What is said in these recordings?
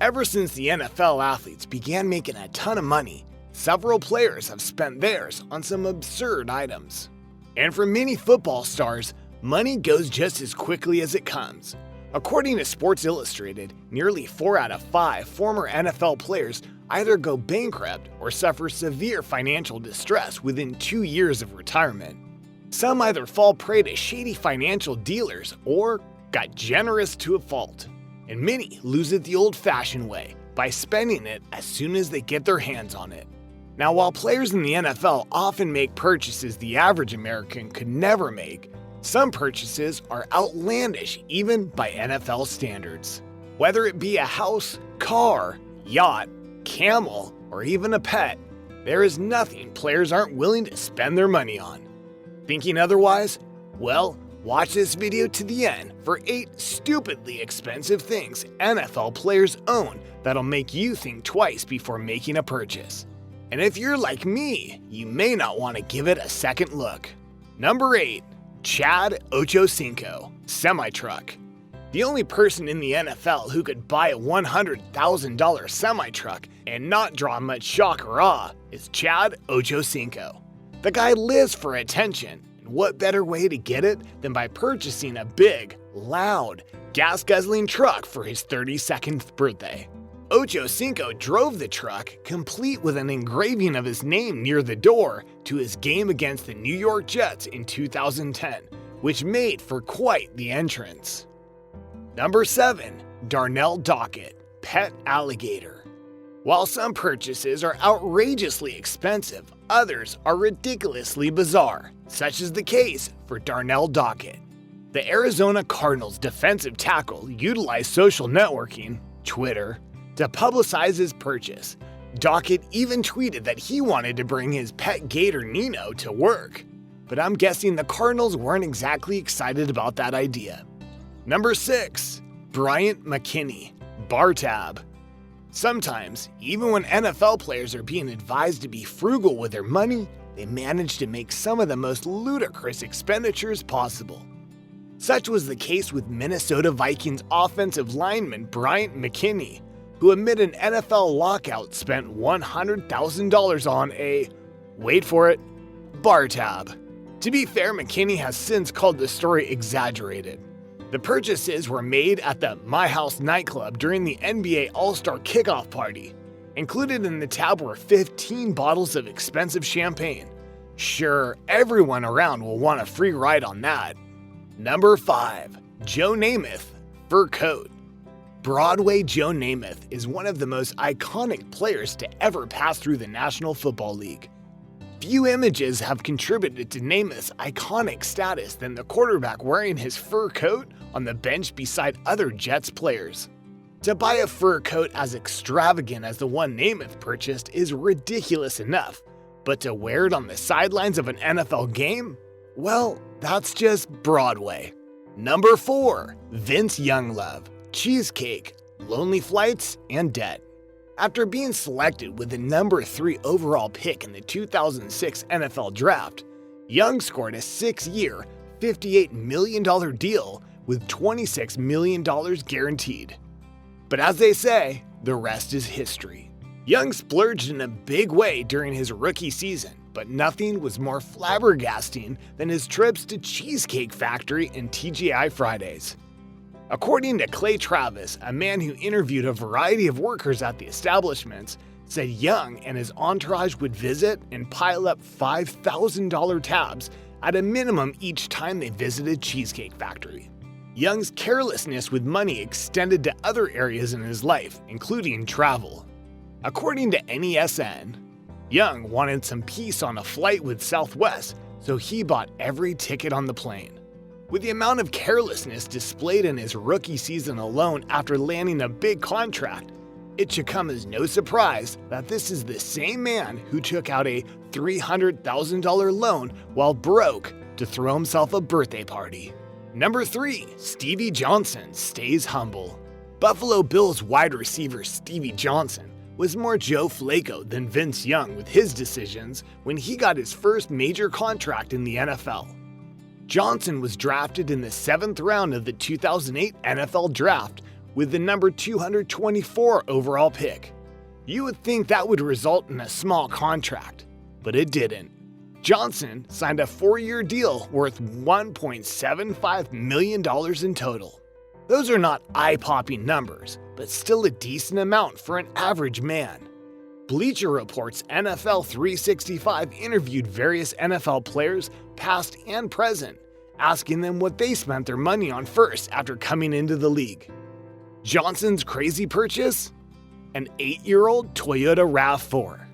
Ever since the NFL athletes began making a ton of money, several players have spent theirs on some absurd items. And for many football stars, money goes just as quickly as it comes. According to Sports Illustrated, nearly 4 out of 5 former NFL players either go bankrupt or suffer severe financial distress within 2 years of retirement. Some either fall prey to shady financial dealers or got generous to a fault. And many lose it the old-fashioned way by spending it as soon as they get their hands on it. Now, while players in the NFL often make purchases the average American could never make, some purchases are outlandish even by NFL standards. Whether it be a house, car, yacht, camel, or even a pet, there is nothing players aren't willing to spend their money on. Thinking otherwise? Well, watch this video to the end for 8 stupidly expensive things NFL players own that'll make you think twice before making a purchase. And if you're like me, you may not want to give it a second look. Number 8. Chad Ochocinco, semi-truck. The only person in the NFL who could buy a $100,000 semi-truck and not draw much shock or awe is Chad Ochocinco. The guy lives for attention, and what better way to get it than by purchasing a big, loud, gas-guzzling truck for his 32nd birthday. Ochocinco drove the truck, complete with an engraving of his name near the door, to his game against the New York Jets in 2010, which made for quite the entrance. Number 7. Darnell Dockett, pet alligator. While some purchases are outrageously expensive, others are ridiculously bizarre, such is the case for Darnell Dockett. The Arizona Cardinals defensive tackle utilized social networking, Twitter, to publicize his purchase. Dockett even tweeted that he wanted to bring his pet gator Nino to work. But I'm guessing the Cardinals weren't exactly excited about that idea. Number 6. Bryant McKinnie, bar tab. Sometimes, even when NFL players are being advised to be frugal with their money, they manage to make some of the most ludicrous expenditures possible. Such was the case with Minnesota Vikings offensive lineman Bryant McKinnie, who amid an NFL lockout spent $100,000 on a, wait for it, bar tab. To be fair, McKinnie has since called the story exaggerated. The purchases were made at the My House nightclub during the NBA All-Star kickoff party. Included in the tab were 15 bottles of expensive champagne. Sure, everyone around will want a free ride on that. Number 5. Joe Namath, fur coat. Broadway Joe Namath is one of the most iconic players to ever pass through the National Football League. Few images have contributed to Namath's iconic status than the quarterback wearing his fur coat on the bench beside other Jets players. To buy a fur coat as extravagant as the one Namath purchased is ridiculous enough, but to wear it on the sidelines of an NFL game? Well, that's just Broadway. Number 4. Vince Younglove, cheesecake, lonely flights, and debt. After being selected with the number 3 overall pick in the 2006 NFL Draft, Young scored a 6-year, $58 million deal with $26 million guaranteed. But as they say, the rest is history. Young splurged in a big way during his rookie season, but nothing was more flabbergasting than his trips to Cheesecake Factory and TGI Fridays. According to Clay Travis, a man who interviewed a variety of workers at the establishments, said Young and his entourage would visit and pile up $5,000 tabs at a minimum each time they visited Cheesecake Factory. Young's carelessness with money extended to other areas in his life, including travel. According to NESN, Young wanted some peace on a flight with Southwest, so he bought every ticket on the plane. With the amount of carelessness displayed in his rookie season alone after landing a big contract, it should come as no surprise that this is the same man who took out a $300,000 loan while broke to throw himself a birthday party. Number 3. Stevie Johnson stays humble. Buffalo Bills wide receiver Stevie Johnson was more Joe Flacco than Vince Young with his decisions when he got his first major contract in the NFL. Johnson was drafted in the 7th round of the 2008 NFL Draft, with the number 224 overall pick. You would think that would result in a small contract, but it didn't. Johnson signed a 4-year deal worth $1.75 million in total. Those are not eye-popping numbers, but still a decent amount for an average man. Bleacher Report's NFL 365 interviewed various NFL players, past and present, asking them what they spent their money on first after coming into the league. Johnson's crazy purchase? An 8-year-old Toyota RAV4.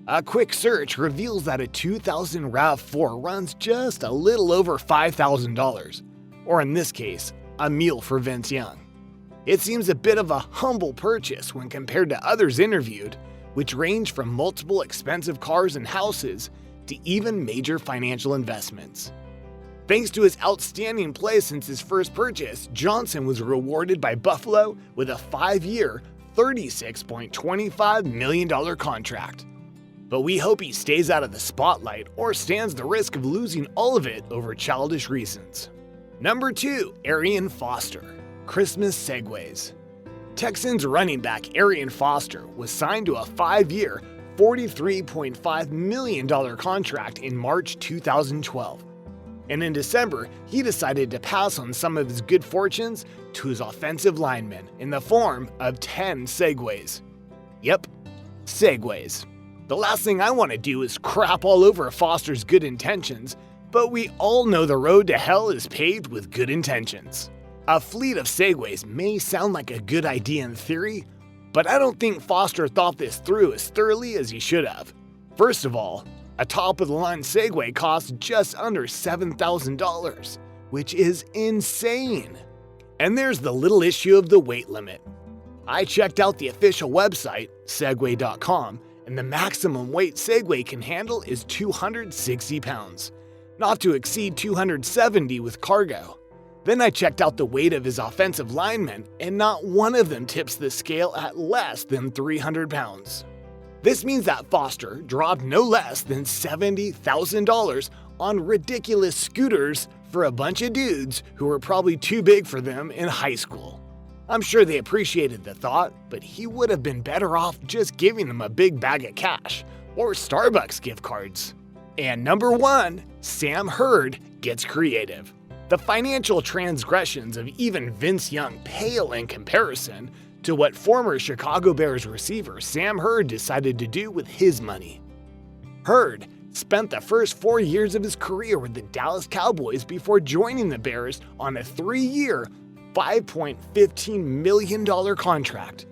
A quick search reveals that a 2000 RAV4 runs just a little over $5,000, or in this case, a meal for Vince Young. It seems a bit of a humble purchase when compared to others interviewed, which range from multiple expensive cars and houses to even major financial investments. Thanks to his outstanding play since his first purchase, Johnson was rewarded by Buffalo with a 5-year, $36.25 million contract. But we hope he stays out of the spotlight or stands the risk of losing all of it over childish reasons. Number 2, Arian Foster. Christmas Segways. Texans running back Arian Foster was signed to a 5-year, $43.5 million contract in March 2012. And in December, he decided to pass on some of his good fortunes to his offensive linemen in the form of 10 Segways. Yep, Segways. The last thing I want to do is crap all over Foster's good intentions, but we all know the road to hell is paved with good intentions. A fleet of Segways may sound like a good idea in theory, but I don't think Foster thought this through as thoroughly as he should have. First of all, a top-of-the-line Segway costs just under $7,000, which is insane. And there's the little issue of the weight limit. I checked out the official website, Segway.com, and the maximum weight Segway can handle is 260 pounds, not to exceed 270 with cargo. Then I checked out the weight of his offensive linemen, and not one of them tips the scale at less than 300 pounds. This means that Foster dropped no less than $70,000 on ridiculous scooters for a bunch of dudes who were probably too big for them in high school. I'm sure they appreciated the thought, but he would have been better off just giving them a big bag of cash or Starbucks gift cards. And number 1, Sam Hurd gets creative. The financial transgressions of even Vince Young pale in comparison to what former Chicago Bears receiver Sam Hurd decided to do with his money. Hurd spent the first 4 years of his career with the Dallas Cowboys before joining the Bears on a 3-year, $5.15 million contract.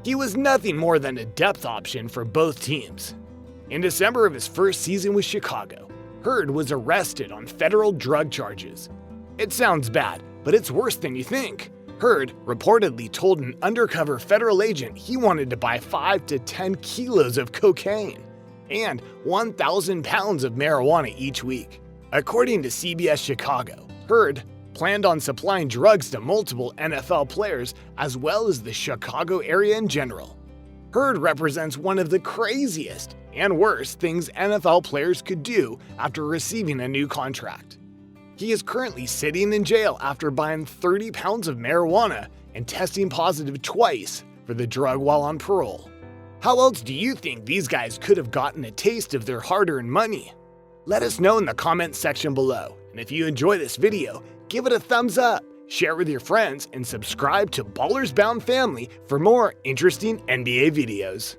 He was nothing more than a depth option for both teams. In December of his first season with Chicago, Hurd was arrested on federal drug charges. It sounds bad, but it's worse than you think. Hurd reportedly told an undercover federal agent he wanted to buy 5 to 10 kilos of cocaine and 1,000 pounds of marijuana each week. According to CBS Chicago, Hurd planned on supplying drugs to multiple NFL players as well as the Chicago area in general. Hurd represents one of the craziest and worst things NFL players could do after receiving a new contract. He is currently sitting in jail after buying 30 pounds of marijuana and testing positive twice for the drug while on parole. How else do you think these guys could have gotten a taste of their hard-earned money? Let us know in the comments section below, and if you enjoy this video, give it a thumbs up, share it with your friends, and subscribe to Ballers Bound Family for more interesting NBA videos.